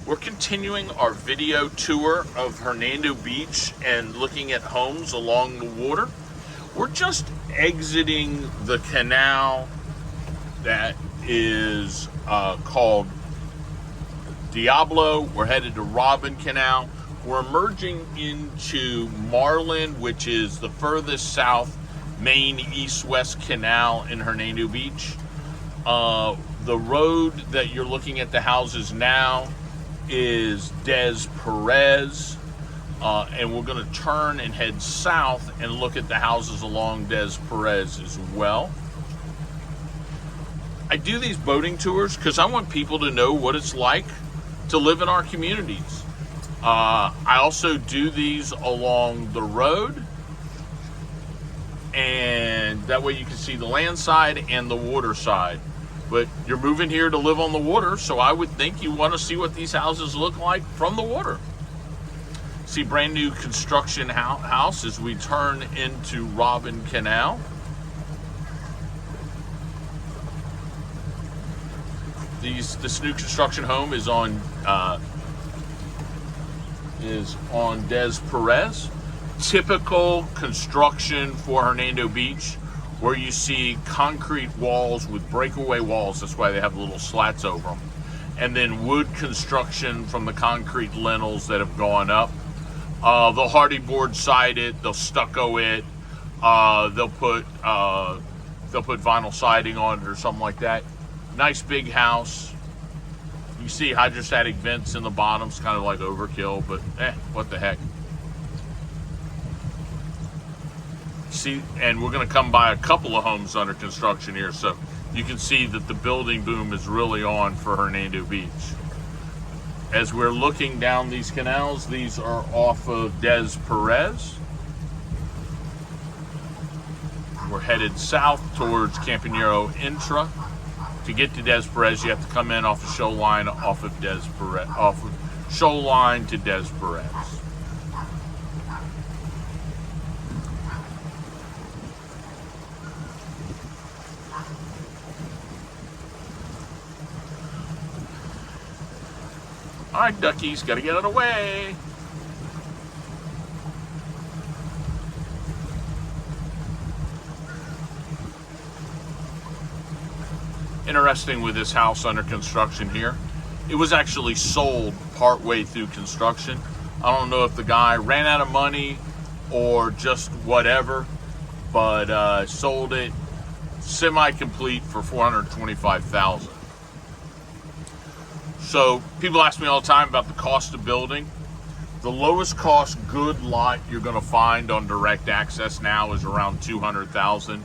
We're continuing our video tour of Hernando Beach and looking at homes along the water. We're just exiting the canal that is called Diablo. We're headed to Robin Canal. We're emerging into Marlin, which is the furthest south main east-west canal in Hernando Beach. The road that you're looking at the houses now is Des Perez, and we're going to turn and head south and look at the houses along Des Perez as well. I do these boating tours because I want people to know what it's like to live in our communities. I also do these along the road, and that way you can see the land side and the water side. But you're moving here to live on the water, so I would think you want to see what these houses look like from the water. See brand new construction house as we turn into Robin Canal. This new construction home is on Des Perez. Typical construction for Hernando Beach, where you see concrete walls with breakaway walls. That's why they have little slats over them. And then wood construction from the concrete lintels that have gone up. They'll hardy board side it, they'll stucco it, they'll put vinyl siding on it or something like that. Nice big house. You see hydrostatic vents in the bottom. It's kind of like overkill, but what the heck. See, and we're going to come by a couple of homes under construction here, so you can see that the building boom is really on for Hernando Beach. As we're looking down these canals, these are off of Des Perez. We're headed south towards Campagnero Intra. To get to Des Perez, you have to come in off the shoreline off of Des Perez, off of shoreline to Des Perez. All right, duckies, gotta get out of the way. Interesting with this house under construction here, it was actually sold partway through construction. I don't know if the guy ran out of money or just whatever, but sold it semi-complete for $425,000. So people ask me all the time about the cost of building. The lowest cost good lot you're going to find on direct access now is around $200,000. In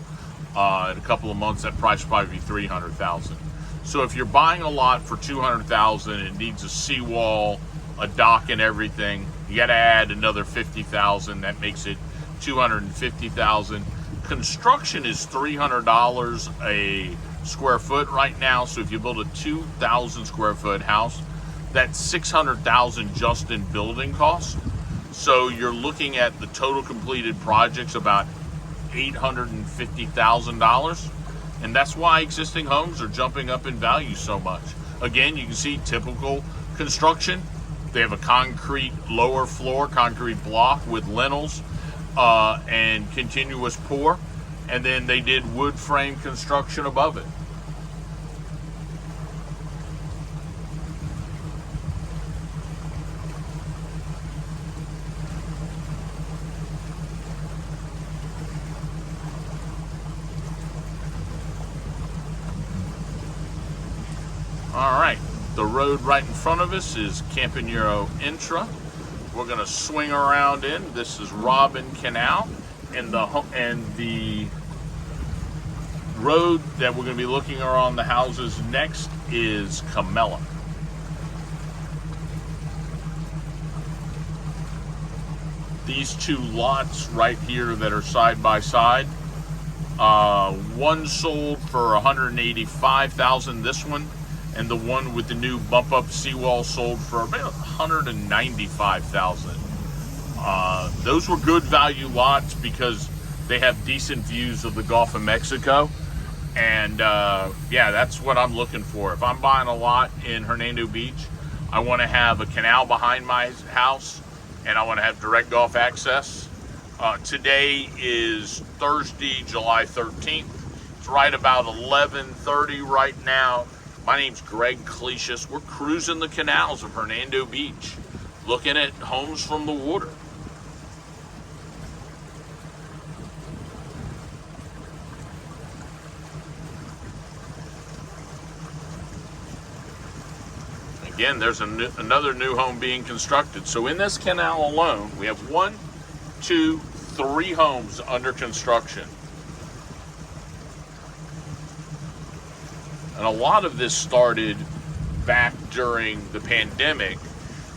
a couple of months, that price will probably be $300,000. So if you're buying a lot for $200,000, it needs a seawall, a dock, and everything. You got to add another $50,000. That makes it $250,000. Construction is $300 a square foot right now. So if you build a 2,000 square foot house, that's $600,000 just in building costs. So you're looking at the total completed projects about $850,000, and that's why existing homes are jumping up in value so much. Again, you can see typical construction. They have a concrete lower floor, concrete block with lintels and continuous pour, and then they did wood frame construction above it. All right, the road right in front of us is Campagnero Intra. We're going to swing around in. This is Robin Canal, and the road that we're going to be looking around the houses next is Camelia. These two lots right here that are side by side, one sold for $185,000. This one. And the one with the new bump-up seawall sold for about $195,000. Those were good value lots because they have decent views of the Gulf of Mexico. And yeah, that's what I'm looking for. If I'm buying a lot in Hernando Beach, I want to have a canal behind my house, and I want to have direct Gulf access. Today is Thursday, July 13th. It's right about 11:30 right now. My name's Greg Clesius. We're cruising the canals of Hernando Beach, looking at homes from the water. Again, there's another new home being constructed. So in this canal alone, we have 1, 2, 3 homes under construction. And a lot of this started back during the pandemic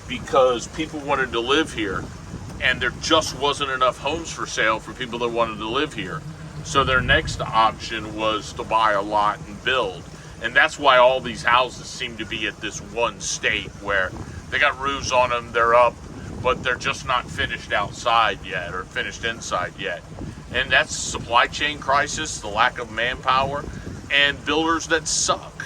because people wanted to live here, and there just wasn't enough homes for sale for people that wanted to live here. So their next option was to buy a lot and build. And that's why all these houses seem to be at this one state where they got roofs on them, they're up, but they're just not finished outside yet or finished inside yet. And that's supply chain crisis, the lack of manpower, and builders that suck.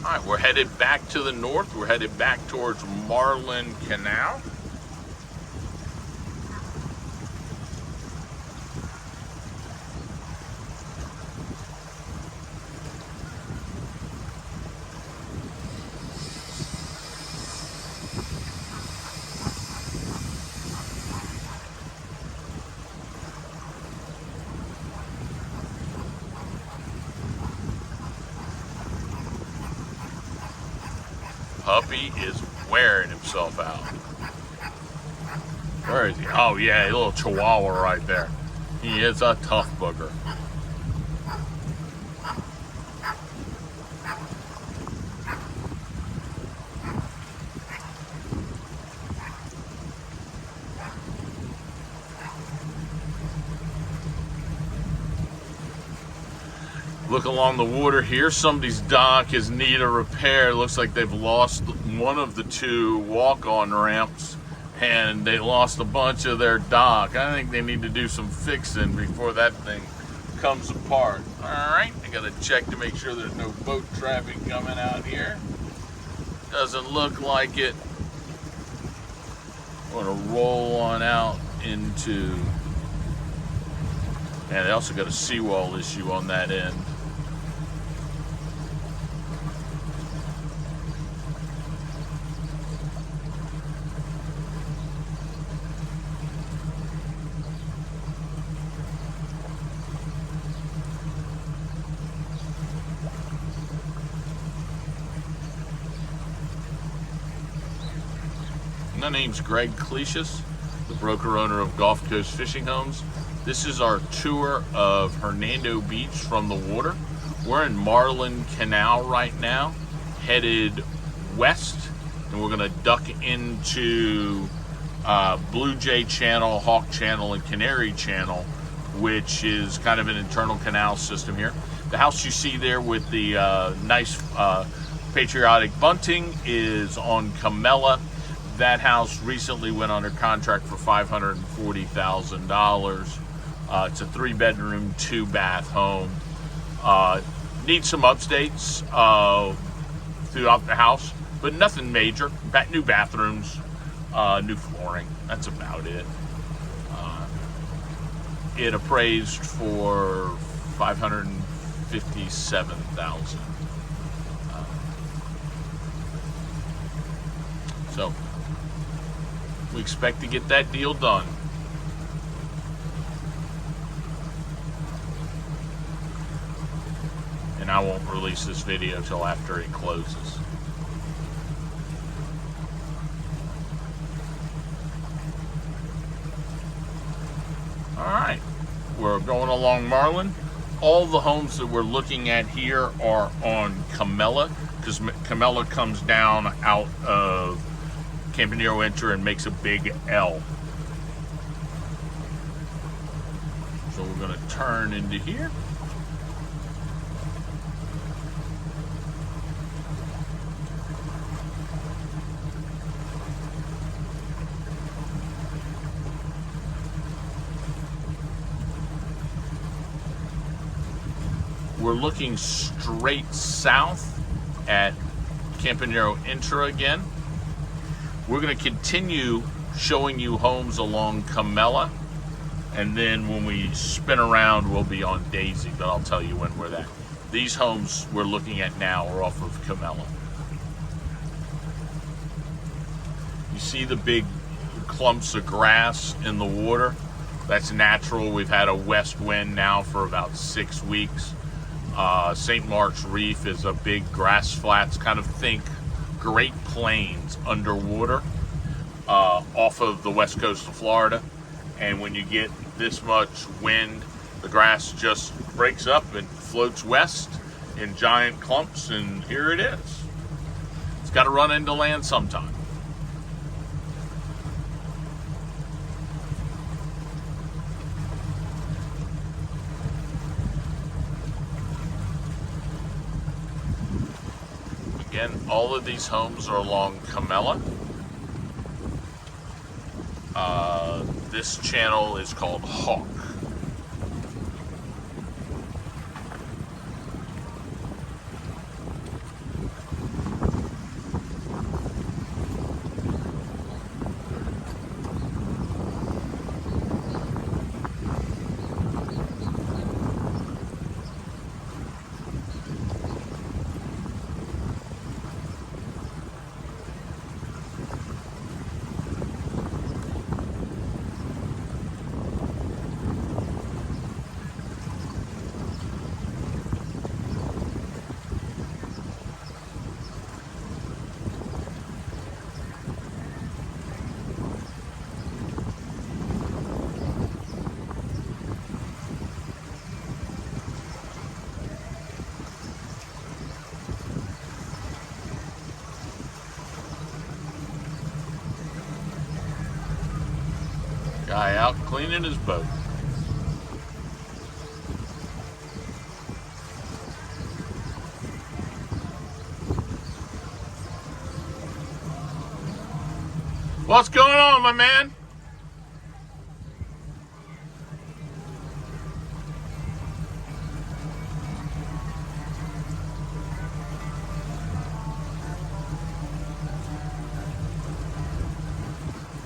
All right, we're headed back to the north. We're headed back towards Marlin Canal. Puppy is wearing himself out. Where is he? Oh yeah, a little chihuahua right there. He is a tough booger. Look along the water here. Somebody's dock is in need of repair. Looks like they've lost one of the 2 walk-on ramps, and they lost a bunch of their dock. I think they need to do some fixing before that thing comes apart. All right, I gotta check to make sure there's no boat traffic coming out here. Doesn't look like it. I'm gonna roll on out into, and they also got a seawall issue on that end. My name's Greg Clesius, the broker owner of Gulf Coast Fishing Homes. This is our tour of Hernando Beach from the water. We're in Marlin Canal right now, headed west, and we're gonna duck into Blue Jay Channel, Hawk Channel, and Canary Channel, which is kind of an internal canal system here. The house you see there with the nice patriotic bunting is on Camelia. That house recently went under contract for $540,000. It's a 3-bedroom, 2-bath home. Needs some updates throughout the house, but nothing major. New bathrooms, new flooring. That's about it. It appraised for $557,000. So we expect to get that deal done. And I won't release this video till after it closes. All right, we're going along Marlin. All the homes that we're looking at here are on Camelia, because Camelia comes down out of Campanile Enter and makes a big L. So we're going to turn into here. We're looking straight south at Campanero Intra again. We're going to continue showing you homes along Camelia, and then when we spin around, we'll be on Daisy, but I'll tell you when we're there. These homes we're looking at now are off of Camelia. You see the big clumps of grass in the water? That's natural. We've had a west wind now for about 6 weeks. St. Mark's Reef is a big grass flats, kind of think Great Plains underwater off of the west coast of Florida. And when you get this much wind, the grass just breaks up and floats west in giant clumps, and here it is. It's got to run into land sometime. Again, all of these homes are along Camelia. This channel is called Hawk. Guy out cleaning his boat. What's going on, my man?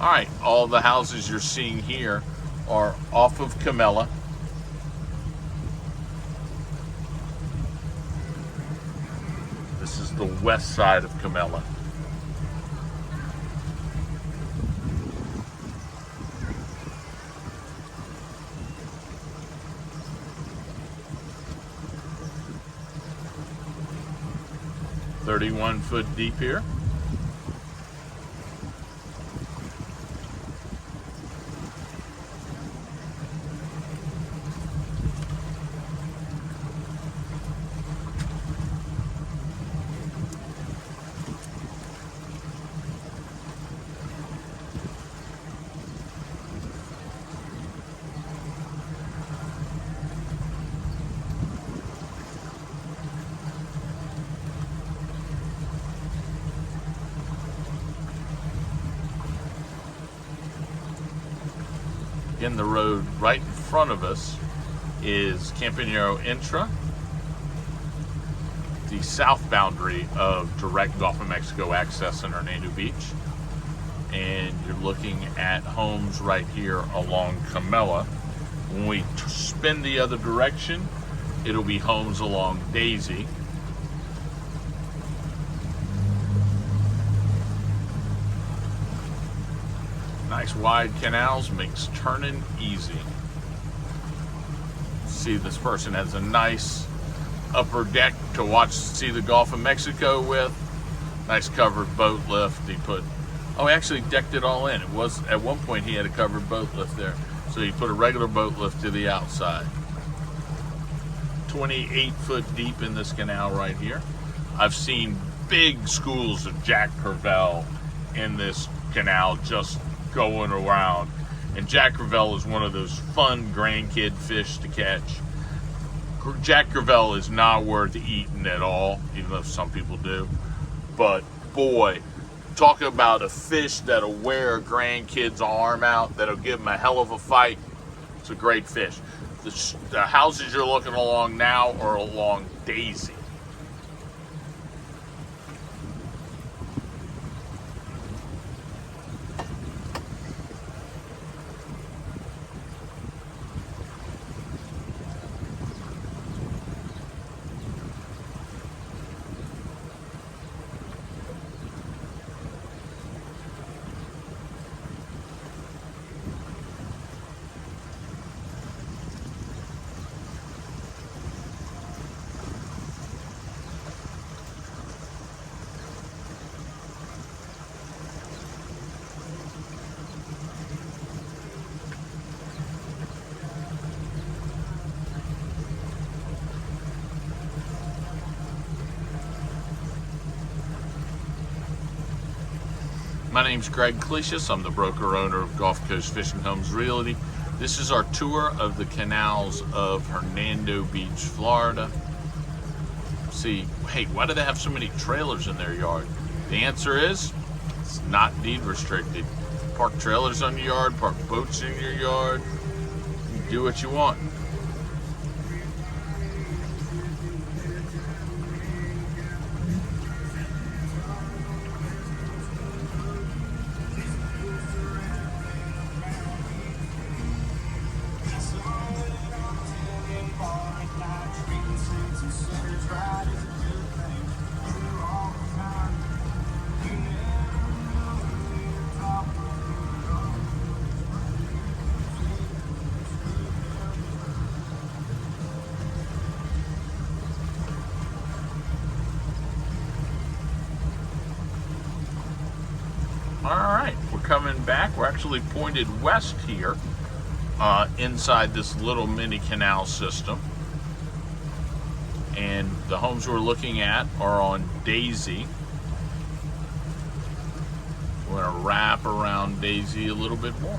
All right, all the houses you're seeing here are off of Camelia. This is the west side of Camelia. "31-foot deep here. In the road right in front of us is Campanero Intra, the south boundary of direct Gulf of Mexico access in Hernando Beach. And you're looking at homes right here along Camelia. When we spin the other direction, it'll be homes along Daisy. Nice wide canals, makes turning easy. See, this person has a nice upper deck to see the Gulf of Mexico with. Nice covered boat lift. He actually decked it all in. It was, at one point he had a covered boat lift there. So he put a regular boat lift to the outside. 28-foot deep in this canal right here. I've seen big schools of Jack Purvell in this canal just going around. And Jack Crevalle is one of those fun grandkid fish to catch. Jack Crevalle is not worth eating at all, even though some people do. But boy, talking about a fish that'll wear a grandkid's arm out, that'll give him a hell of a fight. It's a great fish. The houses you're looking along now are along Daisy. My name's Greg Clesius. I'm the broker owner of Gulf Coast Fishing Homes Realty. This is our tour of the canals of Hernando Beach, Florida. See, hey, why do they have so many trailers in their yard? The answer is, it's not deed restricted. Park trailers on your yard, park boats in your yard, you do what you want. Alright, we're coming back. We're actually pointed west here inside this little mini canal system. And the homes we're looking at are on Daisy. We're going to wrap around Daisy a little bit more.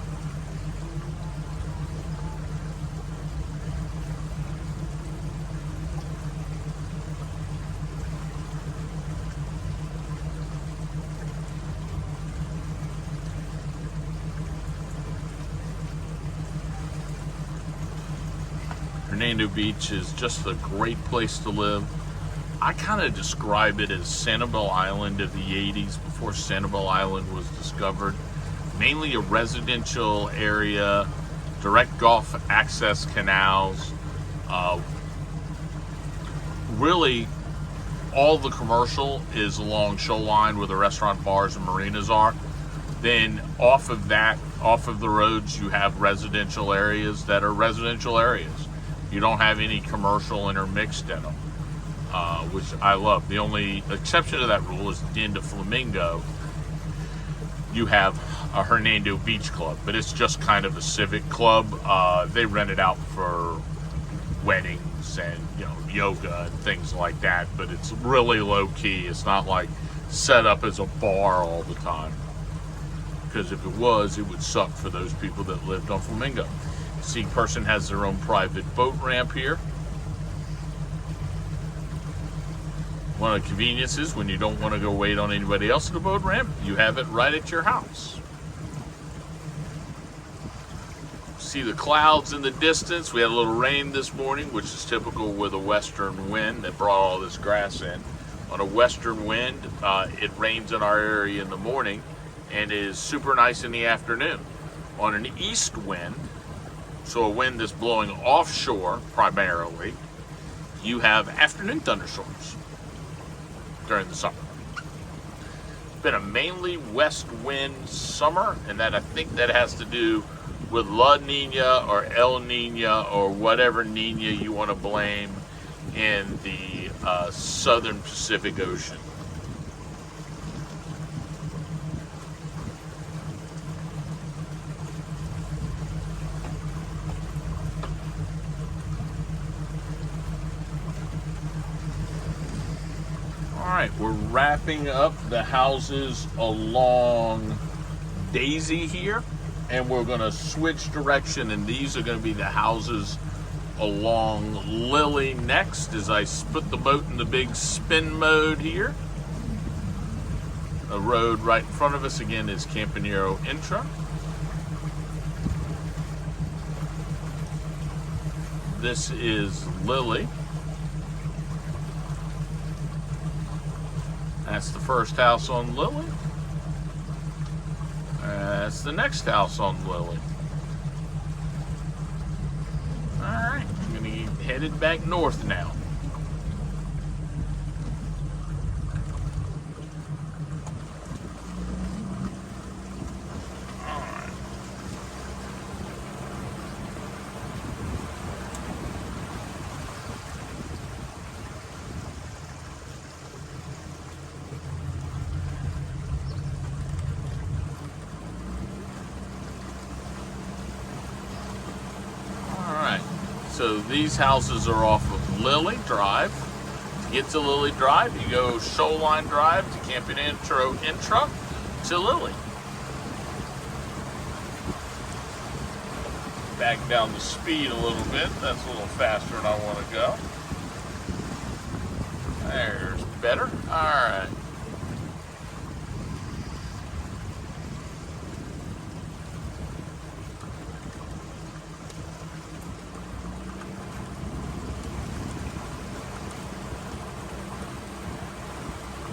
Hernando Beach is just a great place to live. I kind of describe it as Sanibel Island of the 80s, before Sanibel Island was discovered. Mainly a residential area, direct Gulf access canals. Really, all the commercial is along shoreline where the restaurant, bars, and marinas are. Then off of the roads, you have residential areas that are residential areas. You don't have any commercial intermixed in them, which I love. The only exception to that rule is at the end of Flamingo, you have a Hernando Beach Club, but it's just kind of a civic club. They rent it out for weddings and yoga and things like that, but it's really low key. It's not like set up as a bar all the time, because if it was, it would suck for those people that lived on Flamingo. See, person has their own private boat ramp here. One of the conveniences, when you don't want to go wait on anybody else at the boat ramp, you have it right at your house. See the clouds in the distance. We had a little rain this morning, which is typical with a western wind that brought all this grass in. On a western wind, it rains in our area in the morning and is super nice in the afternoon. On an east wind, so a wind that's blowing offshore primarily, you have afternoon thunderstorms during the summer. It's been a mainly west wind summer, and that I think that has to do with La Nina or El Nina or whatever Nina you want to blame in the southern Pacific Ocean. All right, we're wrapping up the houses along Daisy here, and we're going to switch direction, and these are going to be the houses along Lily next as I put the boat in the big spin mode here. The road right in front of us again is Campanero Intra. This is Lily. That's the first house on Lily. That's the next house on Lily. Alright, I'm going to get headed back north now. So these houses are off of Lily Drive. To get to Lily Drive, you go Shoreline Drive to Campanero Intra to Lily. Back down the speed a little bit. That's a little faster than I want to go. There's better. All right.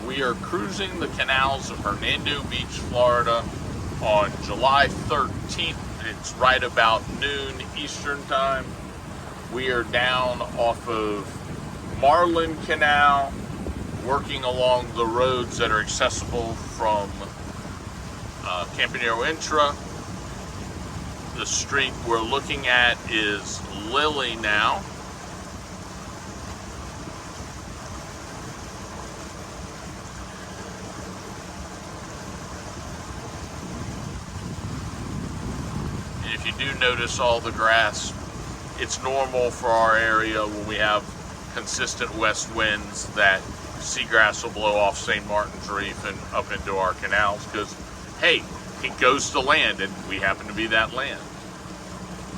We are cruising the canals of Hernando Beach, Florida on July 13th. It's right about noon Eastern time. We are down off of Marlin Canal, working along the roads that are accessible from Campanero Intra. The street we're looking at is Lily now. If you do notice all the grass, it's normal for our area when we have consistent west winds that seagrass will blow off St. Martin's Reef and up into our canals because, hey, it goes to land and we happen to be that land.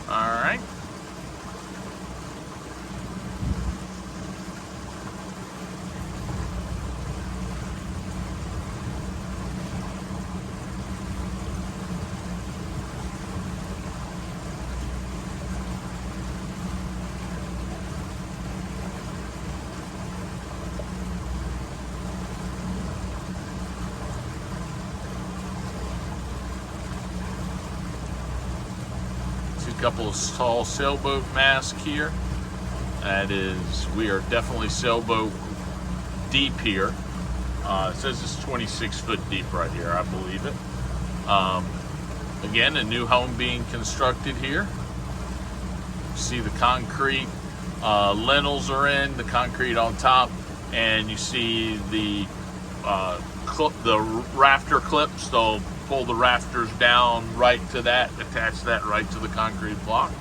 All right. Couple of tall sailboat masts here. That is, we are definitely sailboat deep here. It says it's 26 foot deep right here, I believe it. Again, a new home being constructed here. See the concrete lintels are in, the concrete on top, and you see the rafter clips. They'll pull the rafters down right to that, attach that right to the concrete block.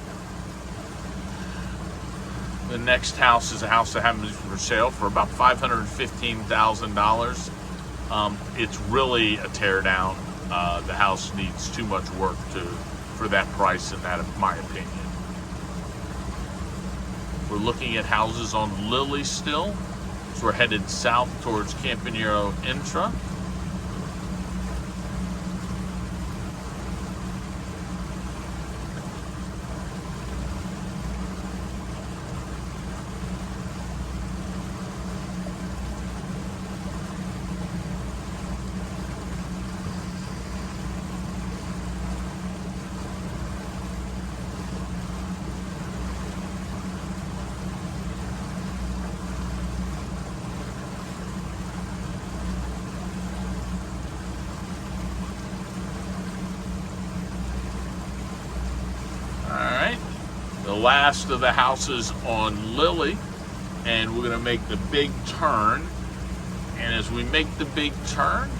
The next house is a house that happens for sale for about $515,000. It's really a tear down. The house needs too much work for that price, in my opinion. We're looking at houses on Lily still. So we're headed south towards Campanero Intra. The last of the houses on Lily, and we're going to make the big turn. And as we make the big turn,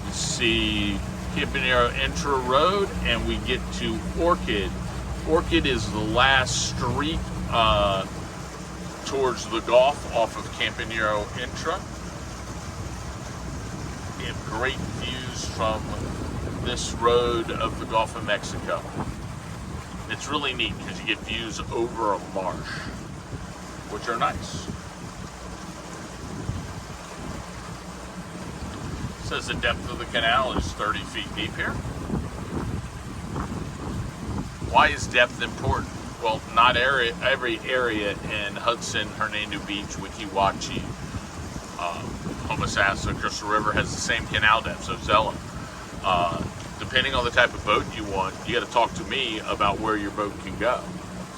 you see Campanero Intra Road, and we get to Orchid. Orchid is the last street towards the Gulf off of Campanero Intra. We have great views from this road of the Gulf of Mexico. It's really neat because you get views over a marsh, which are nice. It says the depth of the canal is 30 feet deep here. Why is depth important? Well, not every area in Hudson, Hernando Beach, Weeki Wachee, Homosassa, Crystal River has the same canal depth, so Zella. Depending on the type of boat you want, you got to talk to me about where your boat can go.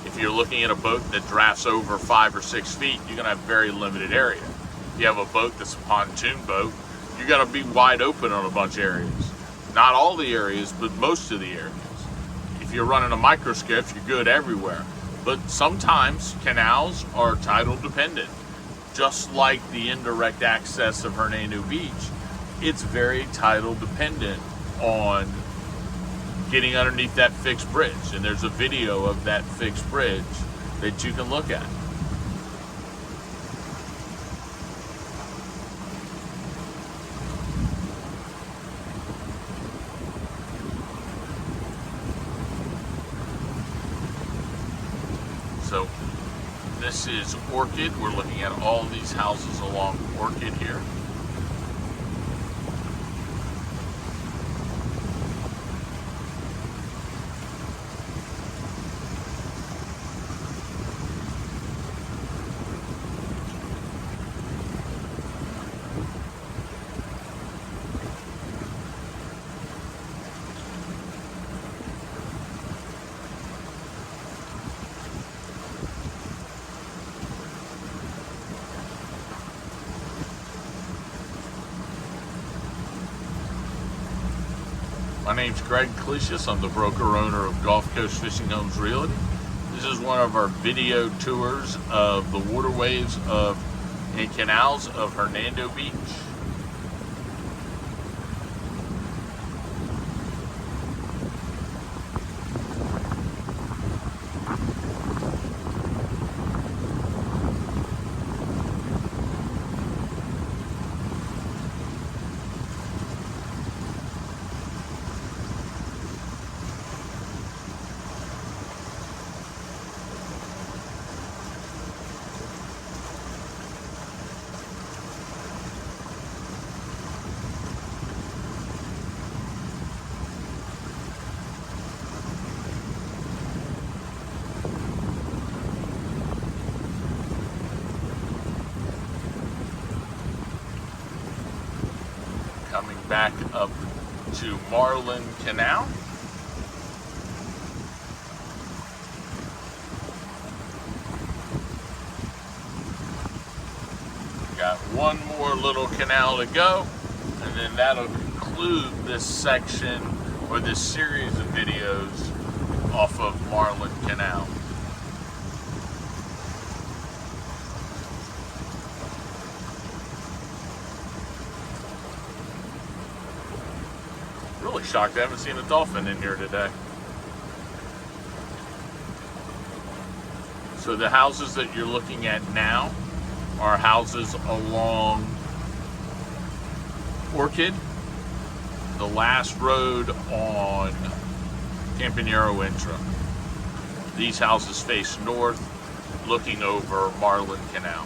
If you're looking at a boat that drafts over 5 or 6 feet, you're going to have very limited area. If you have a boat that's a pontoon boat, you got to be wide open on a bunch of areas. Not all the areas, but most of the areas. If you're running a micro skiff, you're good everywhere. But sometimes canals are tidal dependent. Just like the indirect access of Hernando Beach, it's very tidal dependent on getting underneath that fixed bridge. And there's a video of that fixed bridge that you can look at. So this is Orchid. We're looking at all these houses along Orchid here. My name's Greg Clesius. I'm the broker-owner of Gulf Coast Fishing Homes Realty. This is one of our video tours of the waterways and canals of Hernando Beach. Coming back up to Marlin Canal. Got one more little canal to go, and then that'll conclude this section or this series of videos off of Marlin Canal. Really shocked I haven't seen a dolphin in here today. So the houses that you're looking at now are houses along Orchid, the last road on Campanero Intra. These houses face north, looking over Marlin Canal.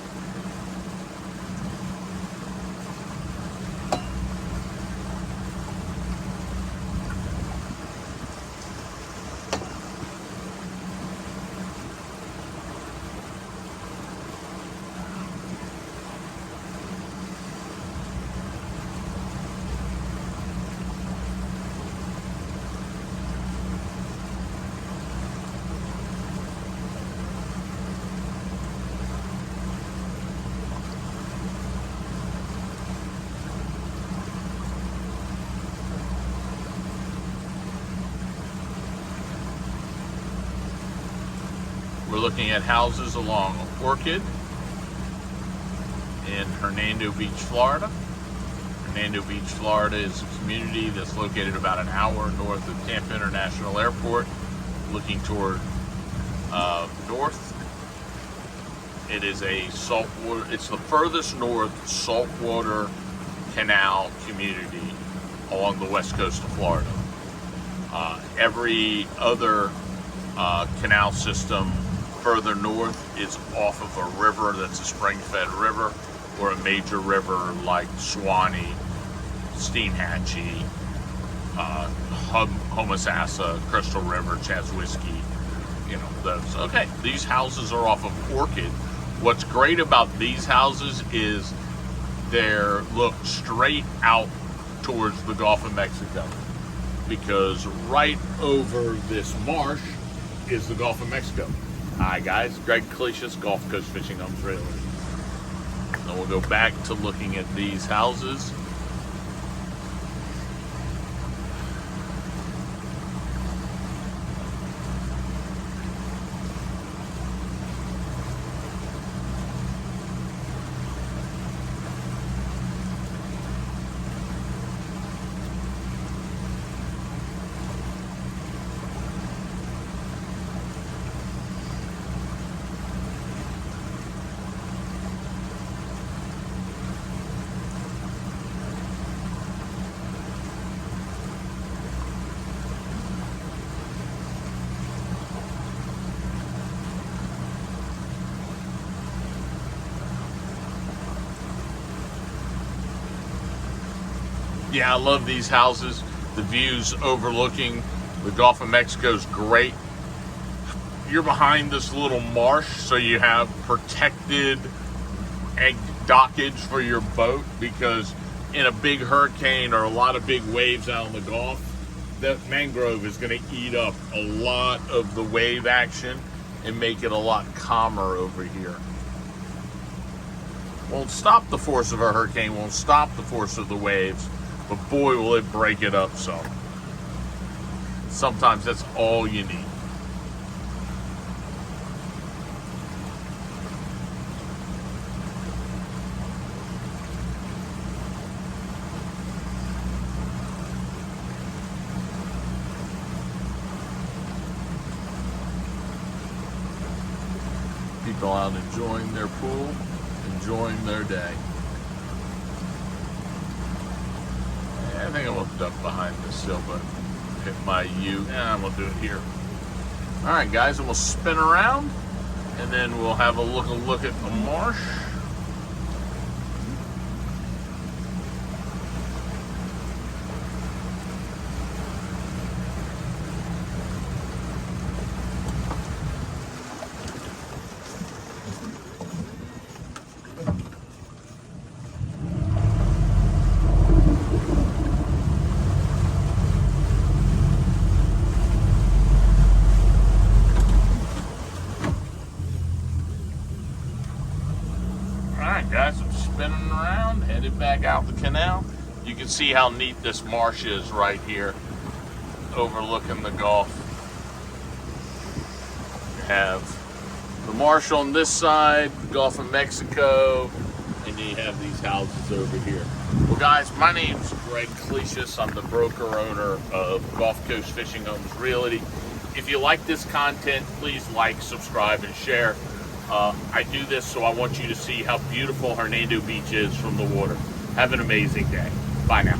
We're looking at houses along Orchid in Hernando Beach, Florida. Hernando Beach, Florida is a community that's located about an hour north of Tampa International Airport, looking toward north. It is a saltwater, it's the furthest north saltwater canal community along the west coast of Florida. Every other canal system further north is off of a river that's a spring-fed river, or a major river like Suwannee, Steenhatchee, Homosassa, Crystal River, Chaswisky, you know, those. Okay, these houses are off of Orchid. What's great about these houses is they're look straight out towards the Gulf of Mexico, because right over this marsh is the Gulf of Mexico. Hi guys, Greg Cletius, Gulf Coast Fishing Homes Realty. And we'll go back to looking at these houses. Yeah, I love these houses. The views overlooking the Gulf of Mexico is great. You're behind this little marsh, so you have protected dockage for your boat, because in a big hurricane or a lot of big waves out in the Gulf, that mangrove is going to eat up a lot of the wave action and make it a lot calmer over here. Won't stop the force of a hurricane, won't stop the force of the waves, but boy, will it break it up some. Sometimes that's all you need. People out enjoying their pool, enjoying their day. I think I'm gonna duck behind this hill, but hit my U. Yeah, I'm gonna do it here. All right, guys, and we'll spin around, and then we'll have a look at the marsh. Guys, I'm spinning around, headed back out the canal. You can see how neat this marsh is right here, overlooking the Gulf. You have the marsh on this side, the Gulf of Mexico, and then you have these houses over here. Well, guys, my name's Greg Cletius. I'm the broker owner of Gulf Coast Fishing Homes Realty. If you like this content, please like, subscribe, and share. I do this so I want you to see how beautiful Hernando Beach is from the water. Have an amazing day. Bye now.